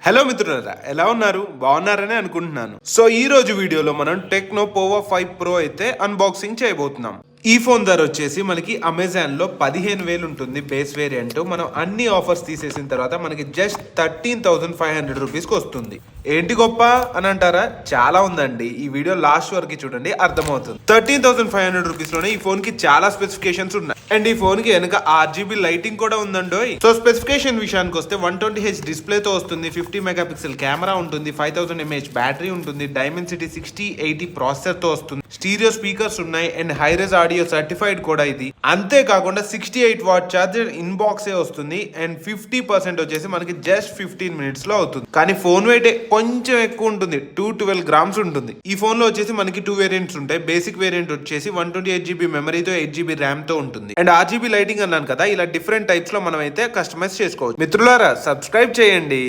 Hello మిత్రులారా, ఎలా ఉన్నారు? బాగున్నారని అనుకుంటున్నాను. సో ఈ రోజు వీడియోలో మనం టెక్నో పోవో 5 ప్రో అయితే అన్బాక్సింగ్ చేయబోతున్నాం. ఈ ఫోన్ ధర వచ్చేసి మనకి అమెజాన్ లో 15,000 ఉంటుంది బేస్ వేరియంట్. మనం అన్ని ఆఫర్స్ తీసేసిన తర్వాత మనకి జస్ట్ 13,500 రూపీస్కి వస్తుంది. ఏంటి గొప్ప అని అంటారా? చాలా ఉందండి. ఈ వీడియో లాస్ట్ వరకు చూడండి, అర్థమవుతుంది. 13,500 రూపీస్ లోనే ఈ ఫోన్ కి చాలా స్పెసిఫికేషన్స్ ఉన్నాయి. అండ్ ఈ ఫోన్ కి వెనక RGB లైటింగ్ కూడా ఉందండోయ్. సో స్పెసిఫికేషన్ విషయానికి వస్తే 120Hz డిస్ప్లే తో వస్తుంది, 50 మెగాపిక్సెల్ కెమెరా ఉంటుంది, 5000 mAh బ్యాటరీ ఉంటుంది, డైమెన్సిటీ 6080 ప్రాసెసర్ తో వస్తుంది, స్టీరియో స్పీకర్స్ ఉన్నాయి, అండ్ హైరెస్ ఆడియో సర్టిఫైడ్ కూడా ఇది. అంతేకాకుండా 68 వాట్ చార్జర్ ఇన్ బాక్సే వస్తుంది. అండ్ 50% వచ్చేసి మనకి జస్ట్ 15 minutes లో అవుతుంది. కానీ ఫోన్ వెయిట్ కొంచెం ఎక్కువ ఉంటుంది, 212 grams ఉంటుంది. ఈ ఫోన్ లో వచ్చేసి మనకి 2 వేరియంట్స్ ఉంటాయి. బేసిక్ వేరియంట్ వచ్చేసి 128GB మెమరీతో 8GB ర్యామ్ తో ఉంటుంది. అండ్ RGB లైటింగ్ అన్నాను కదా, ఇలా డిఫరెంట్ టైప్స్ లో మనం అయితే కస్టమైజ్ చేసుకోవచ్చు. మిత్రులారా, సబ్స్క్రైబ్ చేయండి.